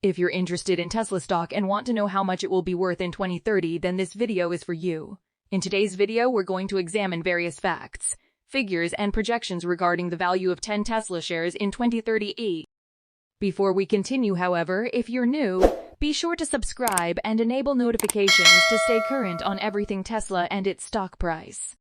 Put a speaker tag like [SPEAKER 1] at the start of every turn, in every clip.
[SPEAKER 1] If you're interested in Tesla stock and want to know how much it will be worth in 2030, then this video is for you. In today's video, we're going to examine various facts, figures, and projections regarding the value of 10 Tesla shares in 2030. Before we continue, however, if you're new, be sure to subscribe and enable notifications to stay current on everything Tesla and its stock price.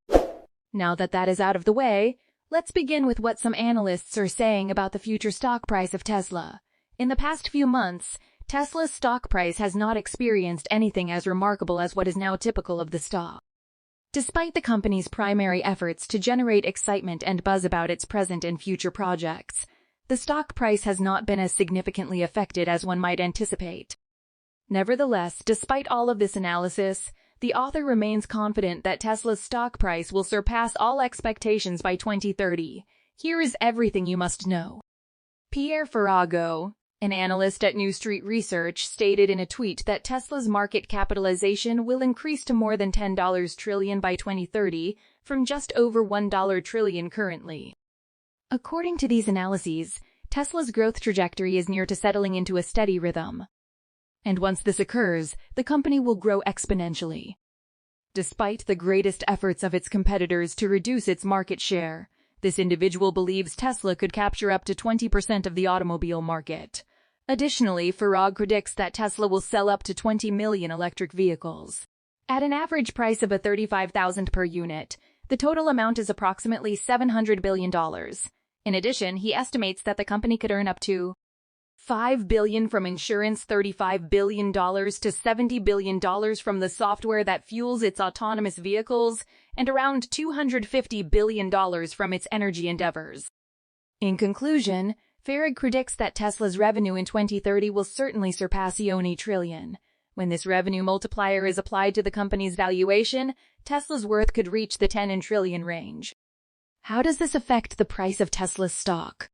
[SPEAKER 1] Now that is out of the way, let's begin with what some analysts are saying about the future stock price of Tesla. In the past few months, Tesla's stock price has not experienced anything as remarkable as what is now typical of the stock. Despite the company's primary efforts to generate excitement and buzz about its present and future projects, the stock price has not been as significantly affected as one might anticipate. Nevertheless, despite all of this analysis, the author remains confident that Tesla's stock price will surpass all expectations by 2030. Here is everything you must know. Pierre Ferragu, an analyst at New Street Research, stated in a tweet that Tesla's market capitalization will increase to more than $10 trillion by 2030 from just over $1 trillion currently. According to these analyses, Tesla's growth trajectory is near to settling into a steady rhythm. And once this occurs, the company will grow exponentially. Despite the greatest efforts of its competitors to reduce its market share, this individual believes Tesla could capture up to 20% of the automobile market. Additionally, Ferragu predicts that Tesla will sell up to 20 million electric vehicles. At an average price of $35,000 per unit, the total amount is approximately $700 billion. In addition, he estimates that the company could earn up to $5 billion from insurance, $35 billion to $70 billion from the software that fuels its autonomous vehicles, and around $250 billion from its energy endeavors. In conclusion, Ferragu predicts that Tesla's revenue in 2030 will certainly surpass the $1 trillion. When this revenue multiplier is applied to the company's valuation, Tesla's worth could reach the 10 trillion range. How does this affect the price of Tesla's stock?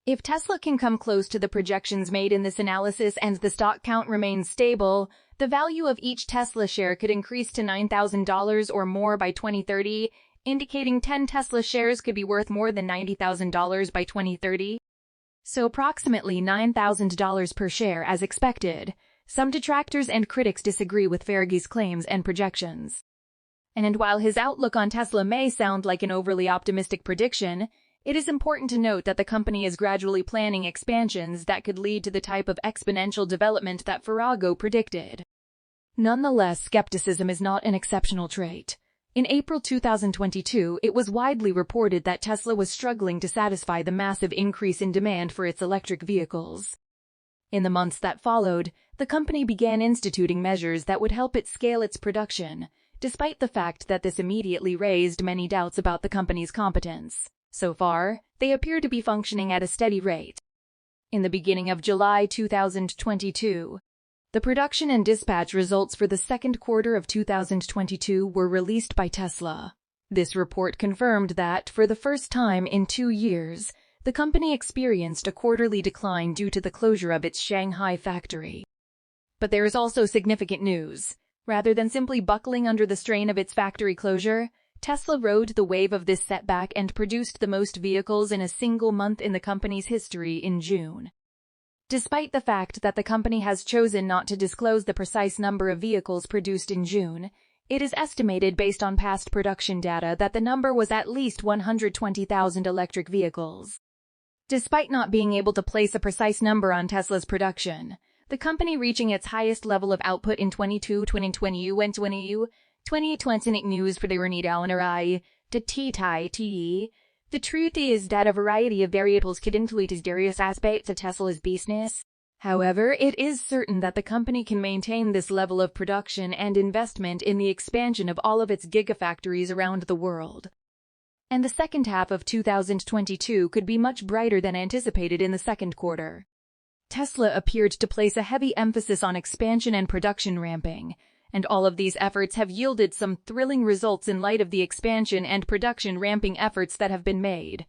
[SPEAKER 1] If Tesla can come close to the projections made in this analysis and the stock count remains stable, the value of each Tesla share could increase to $9,000 or more by 2030, indicating 10 Tesla shares could be worth more than $90,000 by 2030. So approximately $9,000 per share as expected. Some detractors and critics disagree with Ferragu's claims and projections. And while his outlook on Tesla may sound like an overly optimistic prediction, it is important to note that the company is gradually planning expansions that could lead to the type of exponential development that Ferragu predicted. Nonetheless, skepticism is not an exceptional trait. In April 2022, it was widely reported that Tesla was struggling to satisfy the massive increase in demand for its electric vehicles. In the months that followed, the company began instituting measures that would help it scale its production, despite the fact that this immediately raised many doubts about the company's competence. So far, they appear to be functioning at a steady rate. In the beginning of July 2022, the production and dispatch results for the second quarter of 2022 were released by Tesla. This report confirmed that, for the first time in 2 years, the company experienced a quarterly decline due to the closure of its Shanghai factory. But there is also significant news. Rather than simply buckling under the strain of its factory closure, Tesla rode the wave of this setback and produced the most vehicles in a single month in the company's history in June. Despite the fact that the company has chosen not to disclose the precise number of vehicles produced in June, it is estimated based on past production data that the number was at least 120,000 electric vehicles. Despite not being able to place a precise number on Tesla's production, the company reaching its highest level of output in 2020 news for the Renidalanarai, the T. The truth is that a variety of variables could influence various aspects of Tesla's business. However, it is certain that the company can maintain this level of production and investment in the expansion of all of its gigafactories around the world. And the second half of 2022 could be much brighter than anticipated in the second quarter. Tesla appeared to place a heavy emphasis on expansion and production ramping, and all of these efforts have yielded some thrilling results in light of the expansion and production ramping efforts that have been made.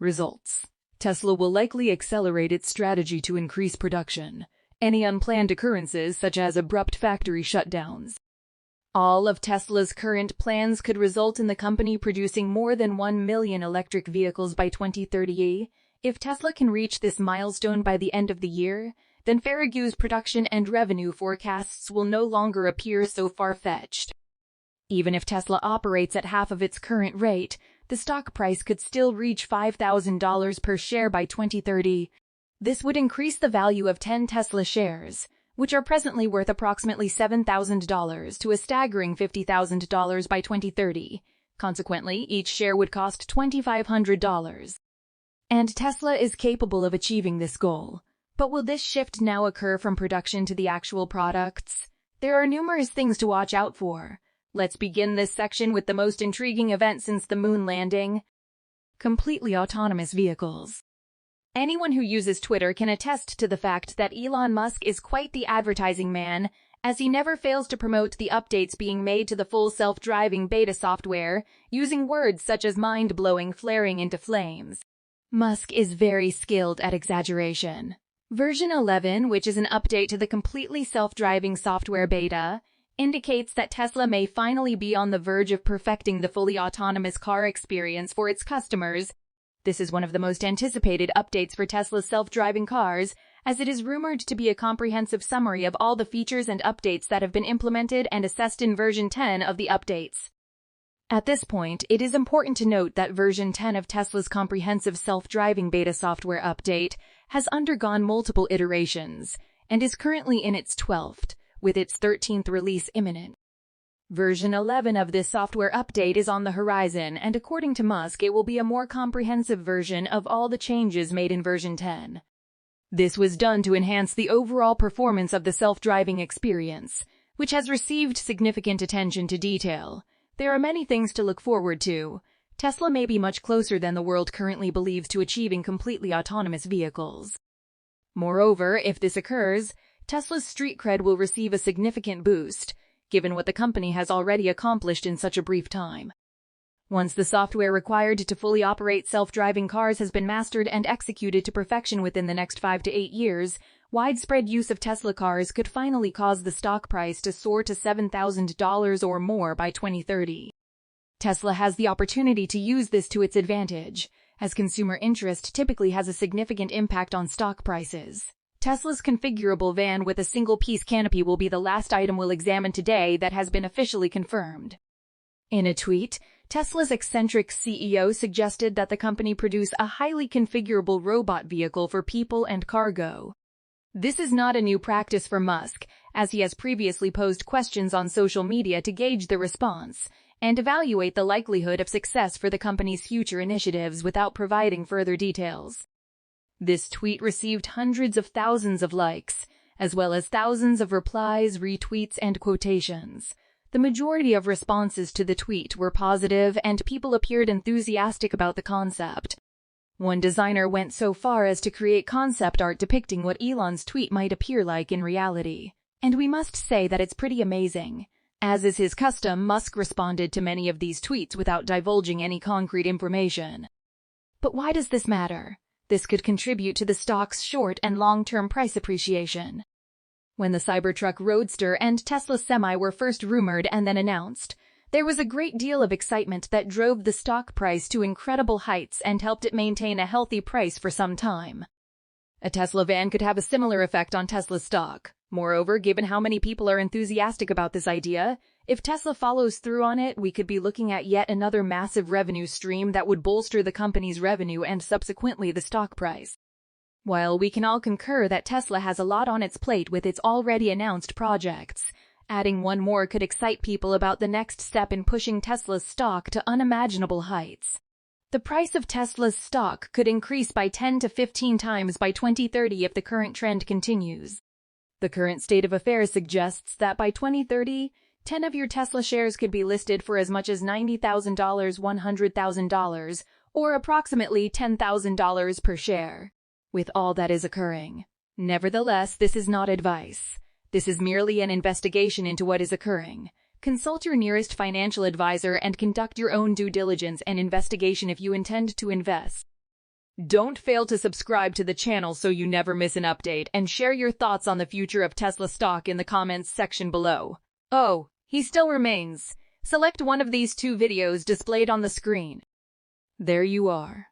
[SPEAKER 1] Results: Tesla will likely accelerate its strategy to increase production. Any unplanned occurrences, such as abrupt factory shutdowns. All of Tesla's current plans could result in the company producing more than 1 million electric vehicles by 2030. If Tesla can reach this milestone by the end of the year, then Farragu's production and revenue forecasts will no longer appear so far-fetched. Even if Tesla operates at half of its current rate, the stock price could still reach $5,000 per share by 2030. This would increase the value of 10 Tesla shares, which are presently worth approximately $7,000, to a staggering $50,000 by 2030. Consequently, each share would cost $2,500. And Tesla is capable of achieving this goal. But will this shift now occur from production to the actual products? There are numerous things to watch out for. Let's begin this section with the most intriguing event since the moon landing: completely autonomous vehicles. Anyone who uses Twitter can attest to the fact that Elon Musk is quite the advertising man, as he never fails to promote the updates being made to the full self-driving beta software, using words such as mind-blowing, flaring into flames. Musk is very skilled at exaggeration. Version 11, which is an update to the completely self-driving software beta, indicates that Tesla may finally be on the verge of perfecting the fully autonomous car experience for its customers. This is one of the most anticipated updates for Tesla's self-driving cars, as it is rumored to be a comprehensive summary of all the features and updates that have been implemented and assessed in version 10 of the updates. At this point, it is important to note that version 10 of Tesla's comprehensive self-driving beta software update has undergone multiple iterations and is currently in its 12th, with its 13th release imminent. Version 11 of this software update is on the horizon, and according to Musk, it will be a more comprehensive version of all the changes made in version 10. This was done to enhance the overall performance of the self-driving experience, which has received significant attention to detail. There are many things to look forward to. Tesla may be much closer than the world currently believes to achieving completely autonomous vehicles. Moreover, if this occurs, Tesla's street cred will receive a significant boost, given what the company has already accomplished in such a brief time. Once the software required to fully operate self-driving cars has been mastered and executed to perfection within the next 5 to 8 years, widespread use of Tesla cars could finally cause the stock price to soar to $7,000 or more by 2030. Tesla has the opportunity to use this to its advantage, as consumer interest typically has a significant impact on stock prices. Tesla's configurable van with a single-piece canopy will be the last item we'll examine today that has been officially confirmed. In a tweet, Tesla's eccentric CEO suggested that the company produce a highly configurable robot vehicle for people and cargo. This is not a new practice for Musk, as he has previously posed questions on social media to gauge the response and evaluate the likelihood of success for the company's future initiatives without providing further details. This tweet received hundreds of thousands of likes, as well as thousands of replies, retweets, and quotations. The majority of responses to the tweet were positive, and people appeared enthusiastic about the concept. One designer went so far as to create concept art depicting what Elon's tweet might appear like in reality. And we must say that it's pretty amazing. As is his custom, Musk responded to many of these tweets without divulging any concrete information. But why does this matter? This could contribute to the stock's short and long-term price appreciation. When the Cybertruck Roadster and Tesla Semi were first rumored and then announced, there was a great deal of excitement that drove the stock price to incredible heights and helped it maintain a healthy price for some time. A Tesla van could have a similar effect on Tesla's stock. Moreover, given how many people are enthusiastic about this idea, if Tesla follows through on it, we could be looking at yet another massive revenue stream that would bolster the company's revenue and subsequently the stock price. While we can all concur that Tesla has a lot on its plate with its already announced projects, adding one more could excite people about the next step in pushing Tesla's stock to unimaginable heights. The price of Tesla's stock could increase by 10 to 15 times by 2030 if the current trend continues. The current state of affairs suggests that by 2030, 10 of your Tesla shares could be listed for as much as $90,000, $100,000, or approximately $10,000 per share. With all that is occurring. Nevertheless, this is not advice. This is merely an investigation into what is occurring. Consult your nearest financial advisor and conduct your own due diligence and investigation if you intend to invest. Don't fail to subscribe to the channel so you never miss an update, and share your thoughts on the future of Tesla stock in the comments section below. Oh, he still remains. Select one of these two videos displayed on the screen. There you are.